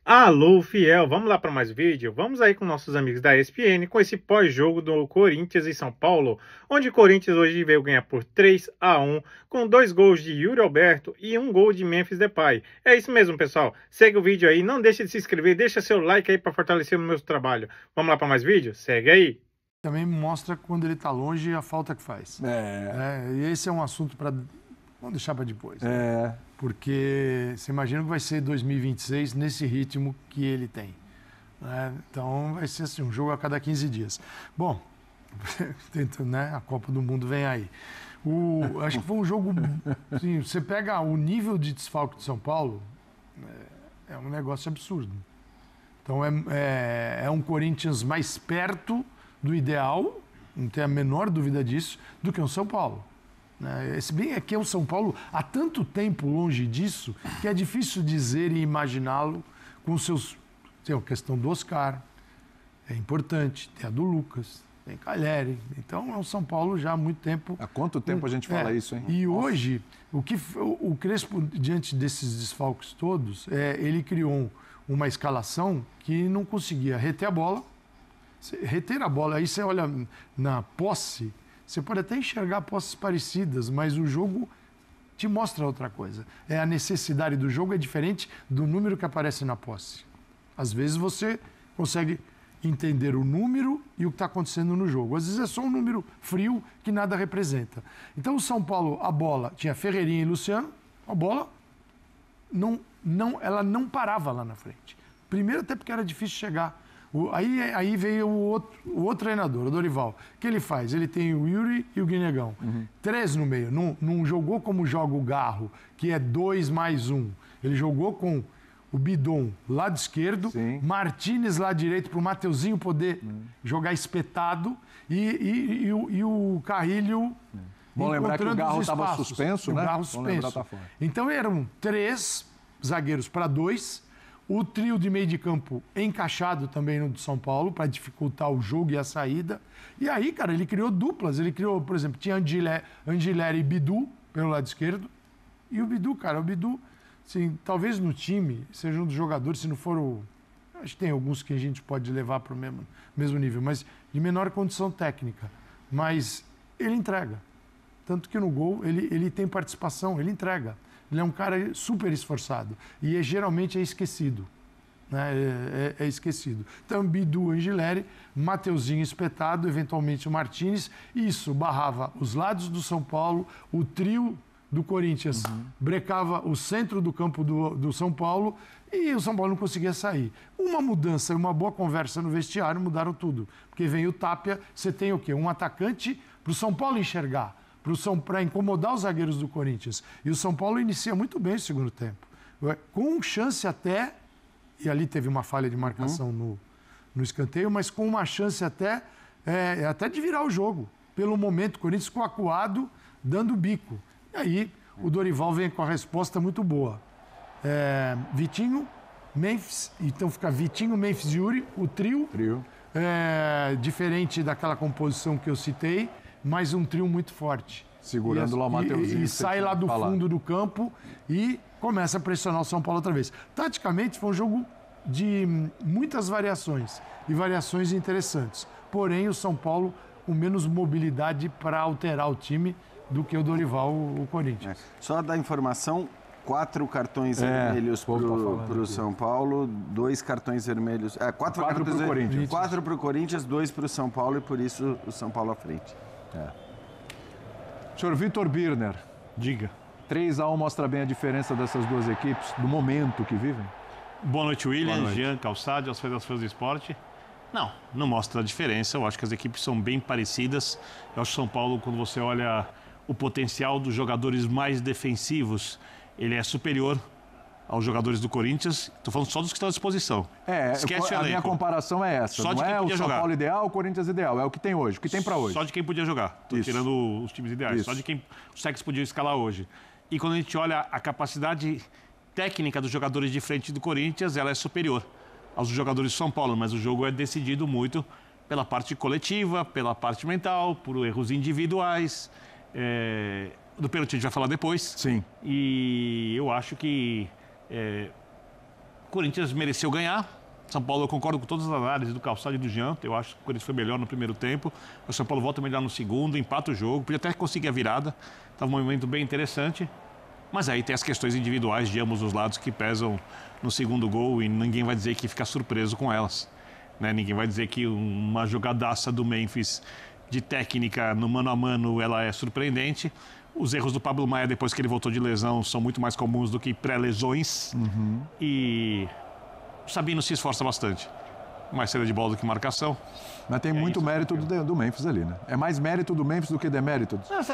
Alô, fiel, vamos lá para mais vídeo? Vamos aí com nossos amigos da ESPN com esse pós-jogo do Corinthians e São Paulo, onde o Corinthians hoje veio ganhar por 3-1, com 2 gols de Yuri Alberto e 1 gol de Memphis Depay. É isso mesmo, pessoal. Segue o vídeo aí, não deixe de se inscrever, deixa seu like aí para fortalecer o meu trabalho. Vamos lá para mais vídeo? Segue aí. Também mostra quando ele está longe a falta que faz. E esse é um assunto para... Vamos deixar para depois. Porque você imagina que vai ser 2026 nesse ritmo que ele tem. Então vai ser assim, um jogo a cada 15 dias. Bom, a Copa do Mundo vem aí. Acho que foi um jogo... Assim, você pega o nível de desfalque de São Paulo, é um negócio absurdo. Então é um Corinthians mais perto do ideal, não tem a menor dúvida disso, do que o São Paulo. Se bem é que o São Paulo há tanto tempo longe disso que é difícil dizer e imaginá-lo com seus... Tem a questão do Oscar, é importante, tem a do Lucas, tem Calheri. Então é o São Paulo já há muito tempo... Há quanto tempo a gente fala isso, hein? E hoje, o Crespo, diante desses desfalques todos, ele criou uma escalação que não conseguia reter a bola. Reter a bola, aí você olha na posse... Você pode até enxergar posses parecidas, mas o jogo te mostra outra coisa. A necessidade do jogo é diferente do número que aparece na posse. Às vezes você consegue entender o número e o que está acontecendo no jogo. Às vezes é só um número frio que nada representa. Então o São Paulo, a bola, tinha Ferreirinha e Luciano, a bola ela não parava lá na frente. Primeiro até porque era difícil chegar. Aí veio o outro treinador, o Dorival. O que ele faz? Ele tem o Yuri e o Guinegão. 3 no meio. Não jogou como joga o Garro, que é 2 mais 1. Ele jogou com o Bidon lado esquerdo, Martínez lado direito, para o Mateuzinho poder jogar espetado, e o Carrilho... Bom lembrar que o Garro estava suspenso, né? O Garro suspenso. Então eram 3 zagueiros para 2. O trio de meio de campo encaixado também no de São Paulo, para dificultar o jogo e a saída. E aí, cara, ele criou duplas. Ele criou, por exemplo, tinha Angileri e Bidu pelo lado esquerdo. E o Bidu, assim, talvez no time seja um dos jogadores, se não for o... Acho que tem alguns que a gente pode levar para o mesmo nível, mas de menor condição técnica. Mas ele entrega. Tanto que no gol ele tem participação, ele entrega. Ele é um cara super esforçado e geralmente é esquecido. É esquecido. Então, Bidu, Angileri, Mateuzinho espetado, eventualmente o Martínez. Isso barrava os lados do São Paulo, o trio do Corinthians brecava o centro do campo do São Paulo e o São Paulo não conseguia sair. Uma mudança e uma boa conversa no vestiário mudaram tudo. Porque vem o Tapia, você tem o quê? Um atacante para o São Paulo enxergar, para incomodar os zagueiros do Corinthians. E o São Paulo inicia muito bem o segundo tempo. Com chance até, e ali teve uma falha de marcação no escanteio, mas com uma chance até de virar o jogo. Pelo momento, o Corinthians ficou acuado, dando bico. E aí o Dorival vem com a resposta muito boa. Vitinho, Memphis, então fica Vitinho, Memphis e Yuri, o trio. Diferente daquela composição que eu citei, mas um trio muito forte. Segurando lá o Mateuzinho. E sai lá do fundo do campo e começa a pressionar o São Paulo outra vez. Taticamente, foi um jogo de muitas variações e variações interessantes. Porém, o São Paulo com menos mobilidade para alterar o time do que o Dorival, o Corinthians. Só dar informação, 4 cartões vermelhos para o São Paulo, 2 cartões vermelhos... 4 cartões para o Corinthians. 4 para o Corinthians, 2 para o São Paulo e por isso o São Paulo à frente. Senhor Vitor Birner, diga. 3-1 mostra bem a diferença dessas duas equipes, do momento que vivem? Boa noite, William, Jean, Calçade, aos fãs do esporte. Não mostra a diferença. Eu acho que as equipes são bem parecidas. Eu acho que o São Paulo, quando você olha o potencial dos jogadores mais defensivos, ele é superior aos jogadores do Corinthians. Estou falando só dos que estão à disposição. Esquece a minha comparação é essa. Só de não quem é podia o São jogar. Paulo ideal, o Corinthians ideal. É o que tem hoje, o que tem para hoje. Só de quem podia jogar. Estou tirando os times ideais. Só de quem os técnicos podiam escalar hoje. E quando a gente olha a capacidade técnica dos jogadores de frente do Corinthians, ela é superior aos jogadores do São Paulo. Mas o jogo é decidido muito pela parte coletiva, pela parte mental, por erros individuais. Do pênalti a gente vai falar depois. Sim. E eu acho que O Corinthians mereceu ganhar. São Paulo, eu concordo com todas as análises do Calçado e do Jean. Eu acho que o Corinthians foi melhor no primeiro tempo. O São Paulo volta melhor no segundo, empata o jogo. Podia até conseguir a virada. Estava um momento bem interessante. Mas aí tem as questões individuais de ambos os lados que pesam no segundo gol e ninguém vai dizer que fica surpreso com elas. Né? Ninguém vai dizer que uma jogadaça do Memphis de técnica no mano a mano ela é surpreendente. Os erros do Pablo Maia depois que ele voltou de lesão são muito mais comuns do que pré-lesões. E o Sabino se esforça bastante. Mais saída de bola do que marcação. Mas tem muito mérito do Memphis ali, né? É mais mérito do Memphis do que demérito. Essa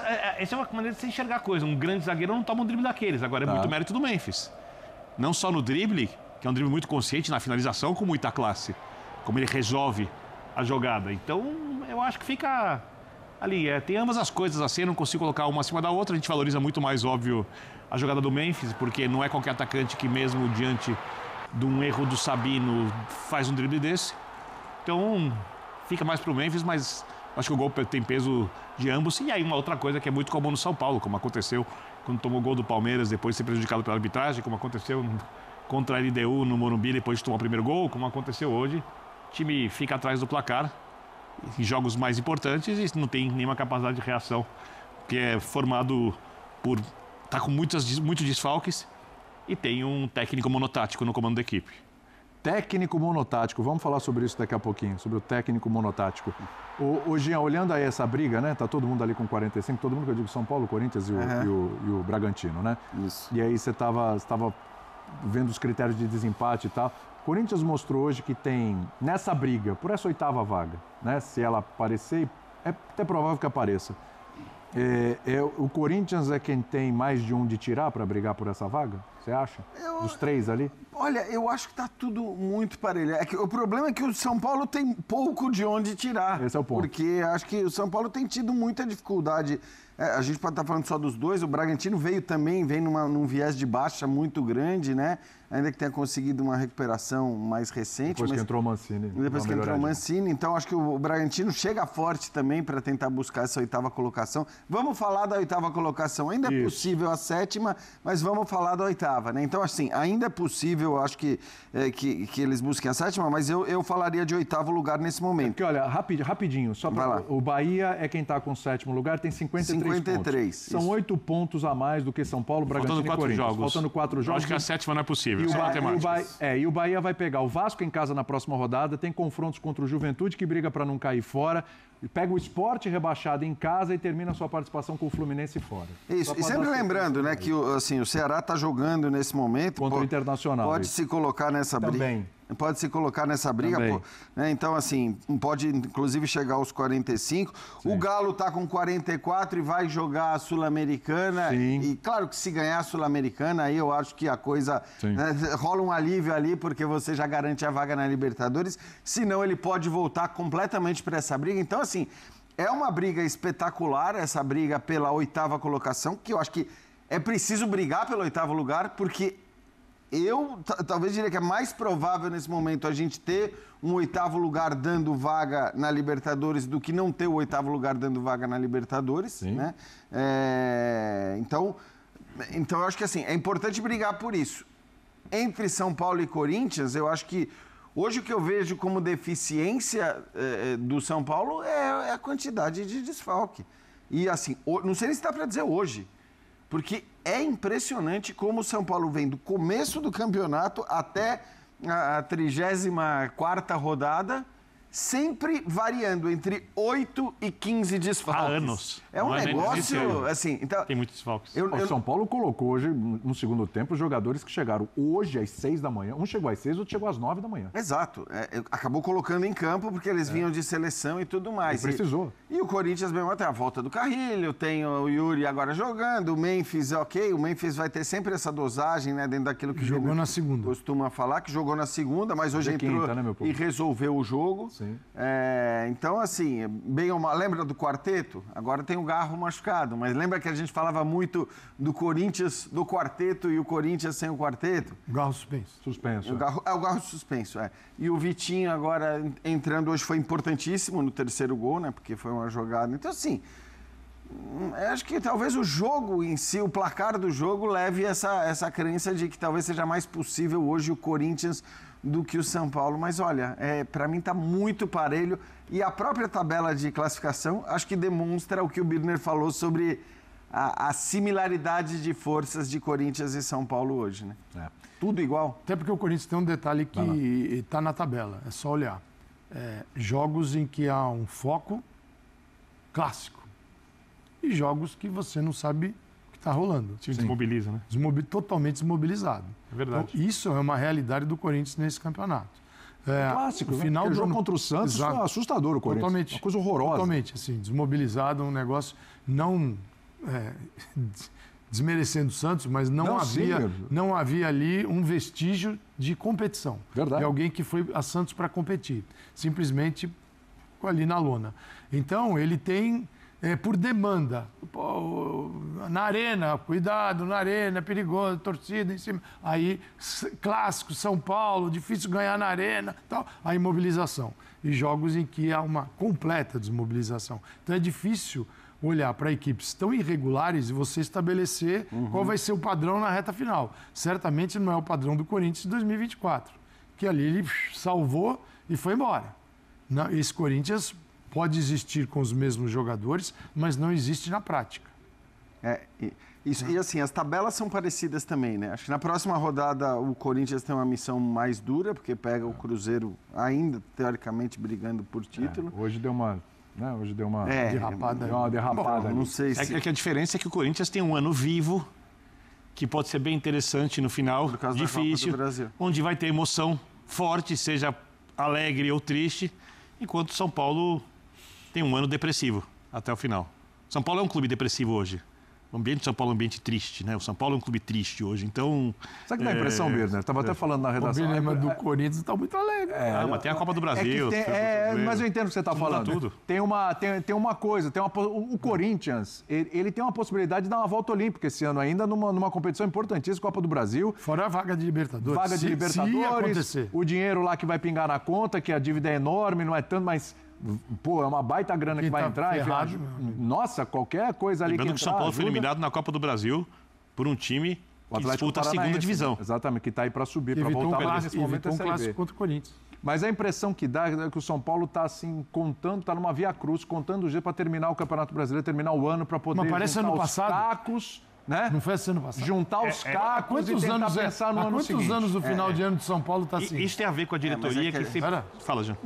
é uma maneira de você enxergar a coisa. Um grande zagueiro não toma um drible daqueles. Agora é muito mérito do Memphis. Não só no drible, que é um drible muito consciente, na finalização, como muita classe. Como ele resolve a jogada. Então, eu acho que fica ali. Tem ambas as coisas assim, eu não consigo colocar uma acima da outra. A gente valoriza muito mais, óbvio, a jogada do Memphis, porque não é qualquer atacante que mesmo diante de um erro do Sabino faz um drible desse. Então, fica mais pro Memphis, mas acho que o gol tem peso de ambos. E aí uma outra coisa que é muito comum no São Paulo, como aconteceu quando tomou o gol do Palmeiras, depois de ser prejudicado pela arbitragem, como aconteceu contra a LDU no Morumbi, depois de tomar o primeiro gol, como aconteceu hoje. O time fica atrás do placar em jogos mais importantes e não tem nenhuma capacidade de reação, que é formado por... tá com muitos desfalques e tem um técnico monotático no comando da equipe. Técnico monotático, vamos falar sobre isso daqui a pouquinho, sobre o técnico monotático. Ô Jean, olhando aí essa briga, né? Tá todo mundo ali com 45, todo mundo que eu digo São Paulo, Corinthians e o Bragantino, né? Isso. E aí você estava vendo os critérios de desempate e tal. O Corinthians mostrou hoje que tem, nessa briga, por essa 8ª vaga, né? Se ela aparecer, é até provável que apareça. O Corinthians é quem tem mais de um de tirar para brigar por essa vaga? Você acha? Dos 3 ali? Olha, eu acho que está tudo muito parelho. O problema é que o São Paulo tem pouco de onde tirar. Esse é o ponto. Porque acho que o São Paulo tem tido muita dificuldade. A gente pode estar falando só dos dois. O Bragantino vem num viés de baixa muito grande, né? Ainda que tenha conseguido uma recuperação mais recente. Depois que entrou o Mancini. Depois que entrou o Mancini. Então, acho que o Bragantino chega forte também para tentar buscar essa 8ª colocação. Vamos falar da 8ª colocação. Ainda é possível a 7ª, mas vamos falar da 8ª, né? Então, assim, ainda é possível, acho que eles busquem a 7ª, mas eu falaria de 8º lugar nesse momento. Porque, olha, rapidinho, só para o Bahia é quem está com o 7º lugar, tem 53 pontos. São 8 pontos a mais do que São Paulo, Bragantino e Corinthians. Jogos. Faltando 4 jogos. Acho que a 7ª não é possível. E o Bahia vai pegar o Vasco em casa na próxima rodada, tem confrontos contra o Juventude, que briga para não cair fora, pega o Sport rebaixado em casa e termina a sua participação com o Fluminense fora. Isso, e sempre lembrando, né, que assim, o Ceará está jogando nesse momento... Contra o Internacional. Pode se colocar nessa briga. Também. Pode se colocar nessa briga, né? Então, assim, pode inclusive chegar aos 45. Sim. O Galo está com 44 e vai jogar a Sul-Americana. E claro que se ganhar a Sul-Americana, aí eu acho que a coisa rola um alívio ali, porque você já garante a vaga na Libertadores. Senão ele pode voltar completamente para essa briga. Então, assim, é uma briga espetacular, essa briga pela 8ª colocação, que eu acho que é preciso brigar pelo 8º lugar, porque... Eu talvez diria que é mais provável nesse momento a gente ter um 8º lugar dando vaga na Libertadores do que não ter o 8º lugar dando vaga na Libertadores, né? Então eu acho que assim, é importante brigar por isso. Entre São Paulo e Corinthians, eu acho que hoje o que eu vejo como deficiência do São Paulo é a quantidade de desfalque. E assim, não sei nem se dá para dizer hoje, porque é impressionante como o São Paulo vem do começo do campeonato até a 34ª rodada, sempre variando entre 8 e 15 desfalques. Há anos. É um negócio, assim... Então, tem muitos desfalques. O São Paulo colocou hoje, no segundo tempo, jogadores que chegaram hoje às 6 da manhã. Um chegou às 6, outro chegou às 9 da manhã. Exato. Acabou colocando em campo porque eles vinham de seleção e tudo mais. E precisou. E o Corinthians mesmo tem a volta do Carrilho, tem o Yuri agora jogando, o Memphis, o Memphis vai ter sempre essa dosagem, né, dentro daquilo que jogou na segunda. Costuma falar, que jogou na segunda, mas hoje entrou quinta, né, e resolveu o jogo. Sim. Então, assim, bem ou mal, lembra do quarteto? Agora tem o Garro machucado, mas lembra que a gente falava muito do Corinthians, do quarteto e o Corinthians sem o quarteto? O Garro suspenso. O Garro suspenso, E o Vitinho agora entrando hoje foi importantíssimo no terceiro gol, né? Porque foi uma jogada. Então, assim, Acho que talvez o jogo em si, o placar do jogo, leve essa crença de que talvez seja mais possível hoje o Corinthians do que o São Paulo. Mas olha, para mim está muito parelho. E a própria tabela de classificação acho que demonstra o que o Birner falou sobre a similaridade de forças de Corinthians e São Paulo hoje, né? Tudo igual. Até porque o Corinthians tem um detalhe que está na tabela, é só olhar. Jogos em que há um foco clássico e jogos que você não sabe o que está rolando. O time desmobiliza, né? Totalmente desmobilizado. É verdade. Então, isso é uma realidade do Corinthians nesse campeonato. Clássico, o final do jogo contra o Santos foi assustador o Corinthians. Totalmente. Uma coisa horrorosa. Totalmente, assim, desmobilizado, um negócio não desmerecendo o Santos, mas não havia ali um vestígio de competição. Verdade. De alguém que foi a Santos para competir. Simplesmente ali na lona. Então, ele tem, por demanda, na arena, cuidado, na arena, é perigoso, torcida em cima. Aí, clássico, São Paulo, difícil ganhar na arena, tal. Aí, mobilização. E jogos em que há uma completa desmobilização. Então, é difícil olhar para equipes tão irregulares e você estabelecer qual vai ser o padrão na reta final. Certamente não é o padrão do Corinthians de 2024, que ali ele salvou e foi embora. Esse Corinthians pode existir com os mesmos jogadores, mas não existe na prática. E assim, as tabelas são parecidas também, né? Acho que na próxima rodada o Corinthians tem uma missão mais dura, porque pega o Cruzeiro ainda, teoricamente, brigando por título. Hoje deu uma... Hoje deu uma derrapada. Deu uma derrapada. Bom, não sei se... É que a diferença é que o Corinthians tem um ano vivo, que pode ser bem interessante no final, por causa difícil, da Copa do Brasil, onde vai ter emoção forte, seja alegre ou triste, enquanto o São Paulo tem um ano depressivo até o final. São Paulo é um clube depressivo hoje. O ambiente de São Paulo é um ambiente triste, né? O São Paulo é um clube triste hoje, então... Sabe que dá a impressão, Birner? Estava até falando na redação. O Birner do Corinthians está muito alegre. Mas tem a Copa do Brasil. Mas eu entendo o que você está falando. Tudo. Tem uma coisa, o Corinthians, ele tem uma possibilidade de dar uma volta olímpica esse ano ainda numa competição importantíssima, Copa do Brasil. Fora a vaga de Libertadores. Vaga de Libertadores, se ia acontecer. O dinheiro lá que vai pingar na conta, que a dívida é enorme, não é tanto, mas... Pô, é uma baita grana que vai entrar. Ferrado, nossa, qualquer coisa ali que Lembrando que o São Paulo foi eliminado na Copa do Brasil por um time que disputa a segunda divisão. Exatamente, que está aí para subir, para voltar nesse momento um clássico contra o Corinthians. Mas a impressão que dá é que o São Paulo está assim, está numa via cruz, contando o jeito para terminar o Campeonato Brasileiro, terminar o ano, para poder parece juntar ano os passado. cacos, né? Não foi assim ano passado? Juntar os cacos e tentar pensar no ano seguinte. Quantos anos o final de ano de São Paulo está assim? Isso tem a ver com a diretoria que sempre... Fala, Jean.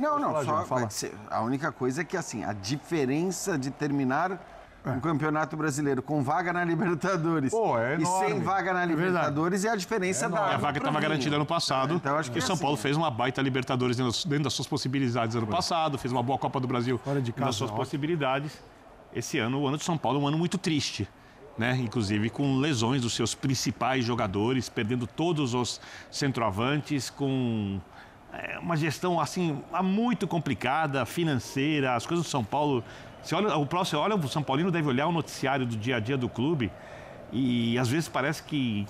Fala. A única coisa é que, assim, a diferença de terminar o Campeonato Brasileiro com vaga na Libertadores e sem vaga na Libertadores é a diferença da... A vaga estava garantida ano passado, então acho que o São Paulo fez uma baita Libertadores dentro das suas possibilidades ano passado, fez uma boa Copa do Brasil dentro das suas possibilidades. Esse ano, o ano de São Paulo é um ano muito triste. Né? Inclusive com lesões dos seus principais jogadores, perdendo todos os centroavantes, com uma gestão assim muito complicada, financeira, as coisas do São Paulo. O São Paulino deve olhar o noticiário do dia a dia do clube e às vezes parece que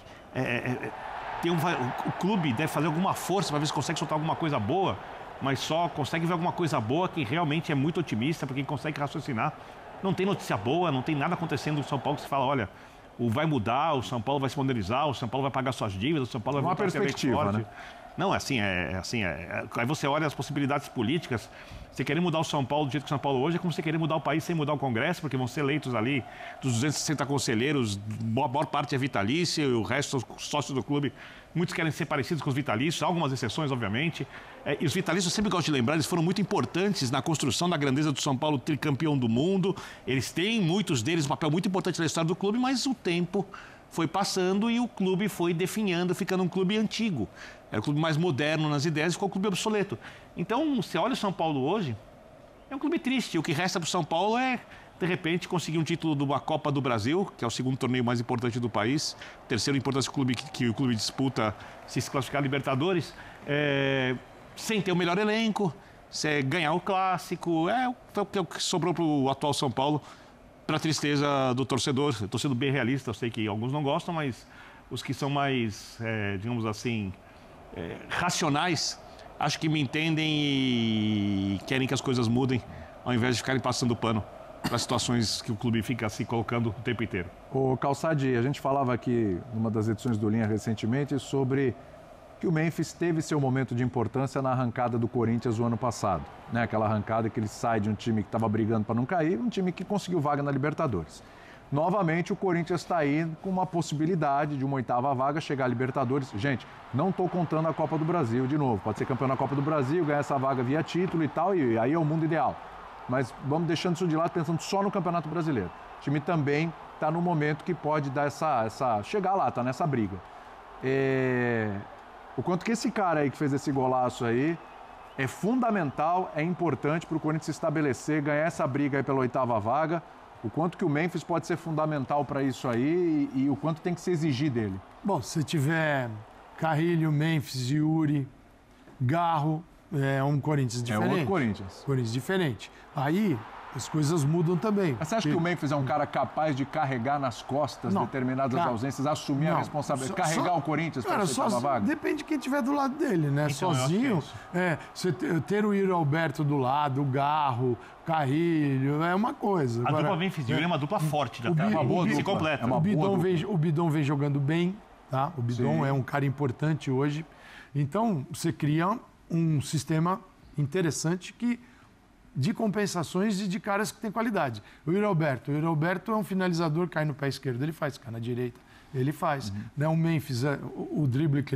o clube deve fazer alguma força para ver se consegue soltar alguma coisa boa, mas só consegue ver alguma coisa boa quem realmente é muito otimista, para quem consegue raciocinar. Não tem notícia boa, não tem nada acontecendo no São Paulo que se fala, olha, vai mudar, o São Paulo vai se modernizar, o São Paulo vai pagar suas dívidas, o São Paulo vai voltar a ser perspectiva, né? Não, aí você olha as possibilidades políticas, você querer mudar o São Paulo do jeito que o São Paulo hoje é como você querer mudar o país sem mudar o Congresso, porque vão ser eleitos ali dos 260 conselheiros, a maior parte é vitalícia, e o resto são sócios do clube. Muitos querem ser parecidos com os vitalícios, algumas exceções, obviamente. E os vitalícios, eu sempre gosto de lembrar, eles foram muito importantes na construção da grandeza do São Paulo, tricampeão do mundo. Eles têm, muitos deles, um papel muito importante na história do clube, mas o tempo foi passando e o clube foi definhando, ficando um clube antigo. Era o clube mais moderno nas ideias e ficou um clube obsoleto. Então, você olha o São Paulo hoje, é um clube triste. O que resta para o São Paulo é, de repente, conseguir um título de uma Copa do Brasil, que é o segundo torneio mais importante do país, o terceiro importância que o clube disputa se classificar a Libertadores, sem ter o melhor elenco, ganhar o clássico. Foi o que sobrou para o atual São Paulo, para a tristeza do torcedor. Eu estou sendo bem realista, eu sei que alguns não gostam, mas os que são mais, digamos assim, racionais, acho que me entendem e querem que as coisas mudem, ao invés de ficarem passando pano para situações que o clube fica se colocando o tempo inteiro. Ô Calçade, a gente falava aqui numa das edições do Linha recentemente sobre que o Memphis teve seu momento de importância na arrancada do Corinthians o ano passado. Né? Aquela arrancada que ele sai de um time que estava brigando para não cair, um time que conseguiu vaga na Libertadores. Novamente, o Corinthians está aí com uma possibilidade de uma 8ª vaga chegar à Libertadores. Gente, não estou contando a Copa do Brasil de novo. Pode ser campeão da Copa do Brasil, ganhar essa vaga via título e tal, e aí é o mundo ideal. Mas vamos deixando isso de lado, pensando só no Campeonato Brasileiro. O time também está no momento que pode dar chegar lá, está nessa briga. O quanto que esse cara aí que fez esse golaço aí é fundamental, é importante para o Corinthians se estabelecer, ganhar essa briga aí pela 8ª vaga. O quanto que o Memphis pode ser fundamental para isso aí e o quanto tem que se exigir dele. Bom, se tiver Carrilho, Memphis, Yuri, Garro, é um Corinthians diferente. É outro Corinthians. Corinthians diferente. Aí as coisas mudam também. Mas você acha que o Memphis é um cara capaz de carregar nas costas determinadas ausências, assumir a responsabilidade, carregar o Corinthians para a vaga? Depende de quem estiver do lado dele, né? Então, sozinho, você ter o Yuri Alberto do lado, o Garro, Carrilho, é uma coisa. A dupla Memphis e Yuri é uma dupla forte, já é uma boa dupla completa. O Bidon vem jogando bem, tá? O Bidon é um cara importante hoje. Então, você cria um sistema interessante de compensações e de caras que têm qualidade. O Yuri Alberto é um finalizador, cai no pé esquerdo, ele faz, cai na direita, ele faz. Né? O Memphis, o drible que ele